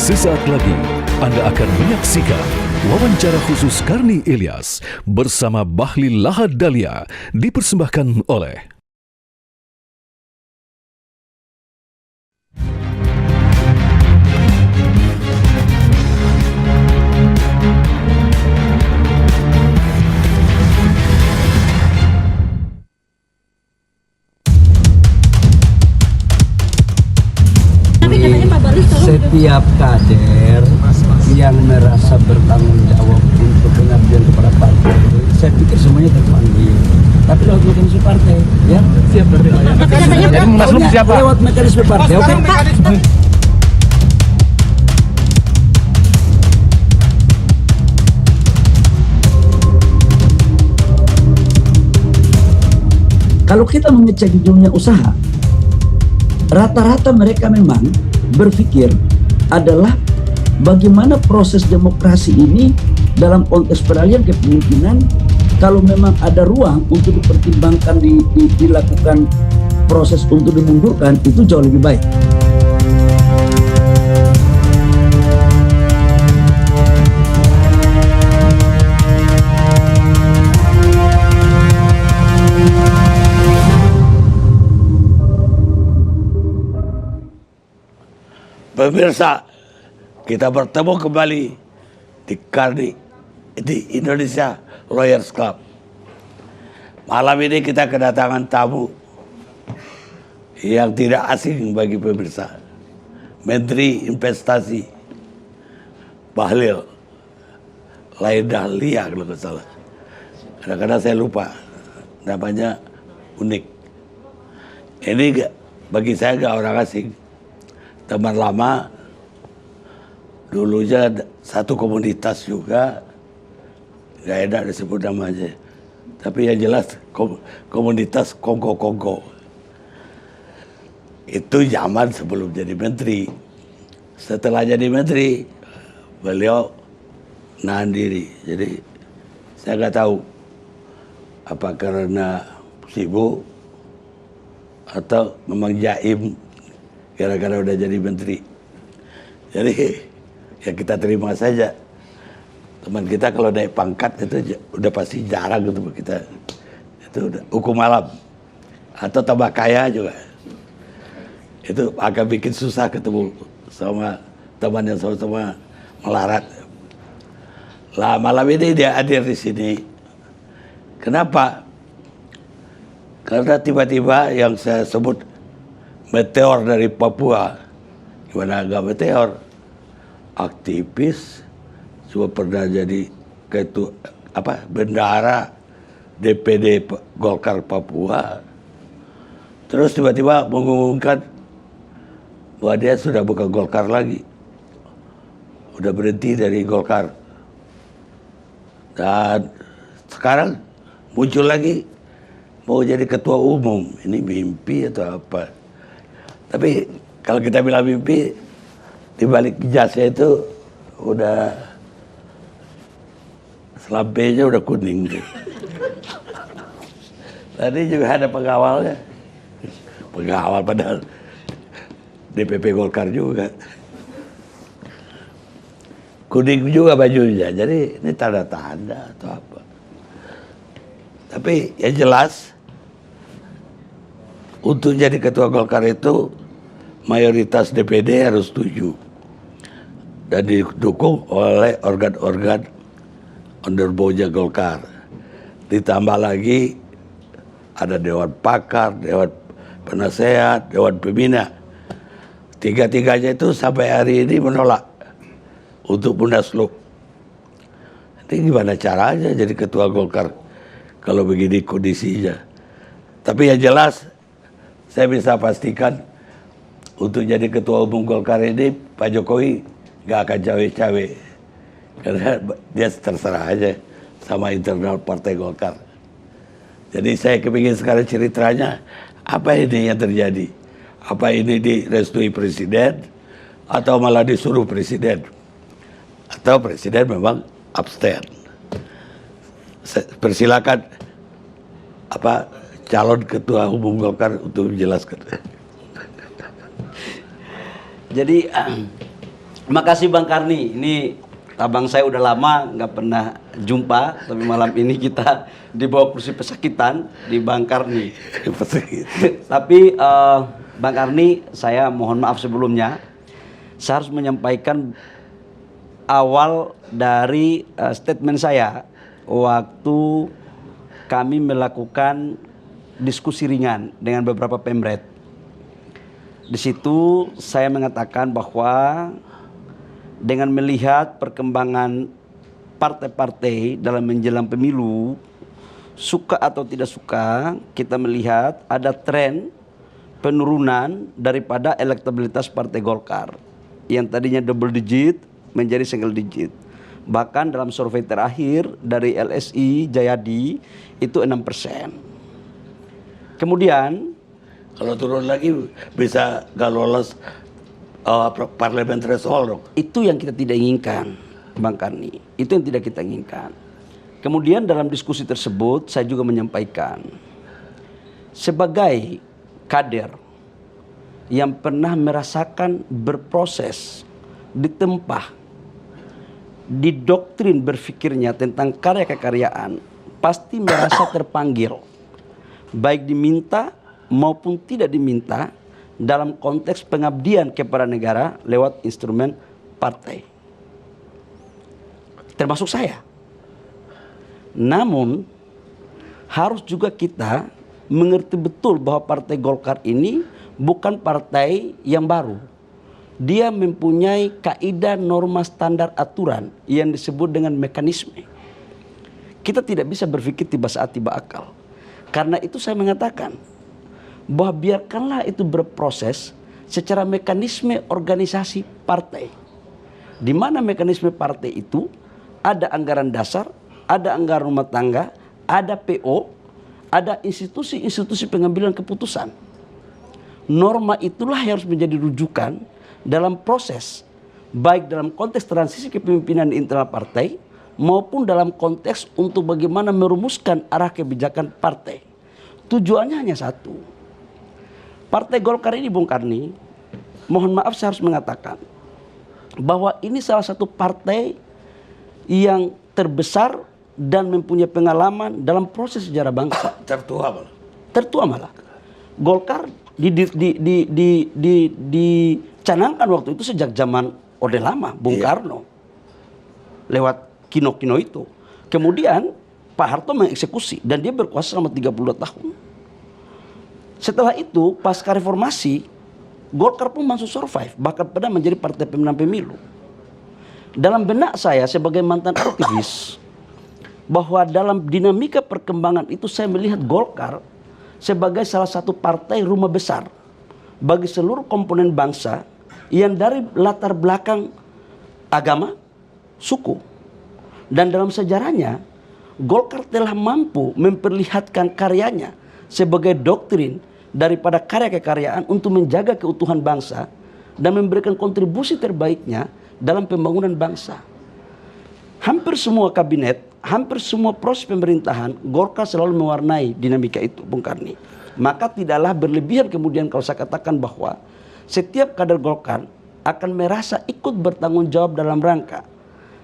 Sesaat lagi Anda akan menyaksikan wawancara khusus Karni Ilyas bersama Bahlil Lahadalia dipersembahkan oleh setiap kader yang merasa bertanggung jawab untuk pengabdian kepada partai, saya pikir semuanya terpanggil. Tapi lewat mekanisme partai, ya siap berarti. Jadi munaslup siapa? Lewat mekanisme partai, oke? Kalau kita mengecek di dunia usaha, rata-rata mereka memang berpikir adalah bagaimana proses demokrasi ini dalam konteks peralihan kepemimpinan, kalau memang ada ruang untuk dipertimbangkan, dilakukan proses untuk dimundurkan, itu jauh lebih baik. Pemirsa, kita bertemu kembali di Karni di Indonesia Lawyers Club. Malam ini kita kedatangan tamu yang tidak asing bagi pemirsa, Menteri Investasi Bahlil Lahadalia kalau nggak salah. Kadang-kadang saya lupa namanya, unik. Ini bagi saya nggak orang asing. Teman lama, dulunya satu komunitas juga, nggak enak disebut namanya. Tapi yang jelas komunitas Kongko-Kongko. Itu zaman sebelum jadi menteri. Setelah jadi menteri, beliau nahan diri. Jadi saya nggak tahu apa karena sibuk atau memang jaim gara-gara udah jadi menteri. Jadi ya kita terima saja. Teman kita kalau naik pangkat itu udah pasti jarang gitu kita. Itu udah hukum alam. Atau tambah kaya juga. Itu akan bikin susah ketemu sama teman yang sama-sama melarat. Lah malam ini dia hadir di sini. Kenapa? Karena tiba-tiba yang saya sebut meteor dari Papua. Gimana agak meteor? Aktivis, cuma pernah jadi bendahara DPD Golkar Papua. Terus tiba-tiba mengumumkan bahwa dia sudah bukan Golkar lagi. Udah berhenti dari Golkar. Dan sekarang muncul lagi mau jadi ketua umum. Ini mimpi atau apa? Tapi kalau kita bilang mimpi, di balik jasnya itu udah selampainya udah kuning tuh. Tadi juga ada pengawalnya. Pengawal padahal DPP Golkar juga. Kuning juga bajunya, jadi ini tanda-tanda atau apa. Tapi yang jelas, untuk jadi ketua Golkar itu mayoritas DPD harus setuju dan didukung oleh organ-organ underbownya Golkar. Ditambah lagi ada Dewan Pakar, Dewan Penasehat, Dewan Pembina. Tiga-tiganya itu sampai hari ini menolak untuk munaslup. Ini gimana caranya jadi ketua Golkar kalau begini kondisinya? Tapi yang jelas saya bisa pastikan untuk jadi ketua umum Golkar ini Pak Jokowi nggak akan cawe-cawe, karena dia terserah aja sama internal Partai Golkar. Jadi saya kepingin sekarang ceritanya apa ini yang terjadi? Apa ini direstui presiden atau malah disuruh presiden? Atau presiden memang abstain? Persilakan calon ketua umum Golkar untuk menjelaskan. Jadi Makasih Bang Karni. Ini abang saya udah lama nggak pernah jumpa, tapi malam ini kita di bawah kursi pesakitan di Bang Karni. Tapi Bang Karni, saya mohon maaf sebelumnya. Saya harus menyampaikan awal dari statement saya waktu kami melakukan diskusi ringan dengan beberapa pemret. Di situ saya mengatakan bahwa dengan melihat perkembangan partai-partai dalam menjelang pemilu, suka atau tidak suka, kita melihat ada tren penurunan daripada elektabilitas Partai Golkar yang tadinya double digit menjadi single digit. Bahkan dalam survei terakhir dari LSI Jayadi itu 6%. Kemudian kalau turun lagi bisa nggak lolos parliament threshold. itu yang kita tidak inginkan, Bang Karni. Itu yang tidak kita inginkan. Kemudian dalam diskusi tersebut saya juga menyampaikan, sebagai kader yang pernah merasakan berproses, ditempa, didoktrin berpikirnya tentang karya kekaryaan, pasti merasa terpanggil, baik diminta maupun tidak diminta, dalam konteks pengabdian kepada negara lewat instrumen partai. Termasuk saya. Namun harus juga kita mengerti betul bahwa Partai Golkar ini bukan partai yang baru. Dia mempunyai kaidah, norma, standar, aturan yang disebut dengan mekanisme. Kita tidak bisa berpikir tiba saat tiba akal. Karena itu saya mengatakan bahwa biarkanlah itu berproses secara mekanisme organisasi partai. Di mana mekanisme partai itu ada anggaran dasar, ada anggaran rumah tangga, ada PO, ada institusi-institusi pengambilan keputusan. Norma itulah yang harus menjadi rujukan dalam proses, baik dalam konteks transisi kepemimpinan internal partai maupun dalam konteks untuk bagaimana merumuskan arah kebijakan partai. Tujuannya hanya satu. Partai Golkar ini, Bung Karni, mohon maaf saya harus mengatakan bahwa ini salah satu partai yang terbesar dan mempunyai pengalaman dalam proses sejarah bangsa. Tertua malah. Tertua malah. Golkar dicanangkan waktu itu sejak zaman Orde Lama, Bung Karno. Lewat kino-kino itu. Kemudian Pak Harto mengeksekusi dan dia berkuasa selama 32 tahun. Setelah itu pasca reformasi, Golkar pun masuk survive, bahkan pernah menjadi partai pemenang pemilu. Dalam benak saya sebagai mantan aktivis, bahwa dalam dinamika perkembangan itu saya melihat Golkar sebagai salah satu partai rumah besar bagi seluruh komponen bangsa yang dari latar belakang agama, suku. Dan dalam sejarahnya, Golkar telah mampu memperlihatkan karyanya sebagai doktrin daripada karya kekaryaan untuk menjaga keutuhan bangsa dan memberikan kontribusi terbaiknya dalam pembangunan bangsa. Hampir semua kabinet, hampir semua proses pemerintahan, Golkar selalu mewarnai dinamika itu, Bung Karni. Maka tidaklah berlebihan kemudian kalau saya katakan bahwa setiap kader Golkar akan merasa ikut bertanggung jawab dalam rangka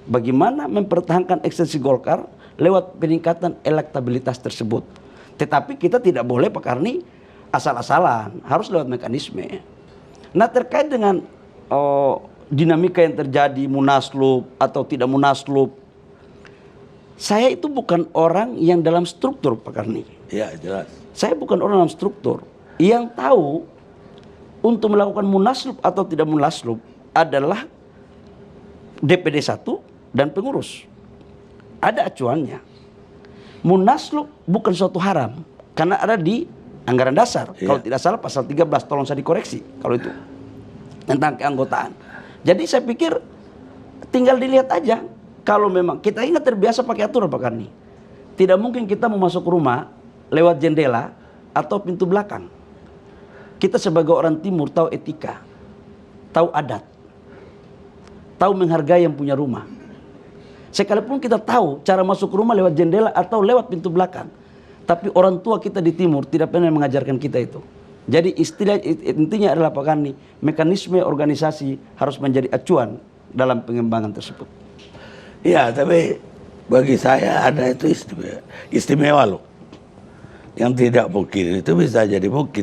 bagaimana mempertahankan eksistensi Golkar lewat peningkatan elektabilitas tersebut. Tetapi kita tidak boleh, Pak Karni, asal-asalan, harus lewat mekanisme. Nah, terkait dengan dinamika yang terjadi, munaslup atau tidak munaslup, saya itu bukan orang yang dalam struktur, Pak Karni. Iya, jelas. Saya bukan orang dalam struktur. Yang tahu untuk melakukan munaslup atau tidak munaslup adalah DPD 1 dan pengurus. Ada acuannya. Munaslup bukan suatu haram karena ada di anggaran dasar. Kalau tidak salah pasal 13, tolong saya dikoreksi kalau itu tentang keanggotaan. Jadi saya pikir tinggal dilihat aja. Kalau memang kita ingat terbiasa pakai aturan, Pak Karni. Tidak mungkin kita mau masuk rumah lewat jendela atau pintu belakang. Kita sebagai orang timur tahu etika, tahu adat, tahu menghargai yang punya rumah. Sekalipun kita tahu cara masuk rumah lewat jendela atau lewat pintu belakang, tapi orang tua kita di timur tidak pernah mengajarkan kita itu. Jadi istilah intinya adalah Pak Karni, mekanisme organisasi harus menjadi acuan dalam pengembangan tersebut. Ya, tapi bagi saya ada itu istimewa loh. Yang tidak mungkin itu bisa jadi mungkin.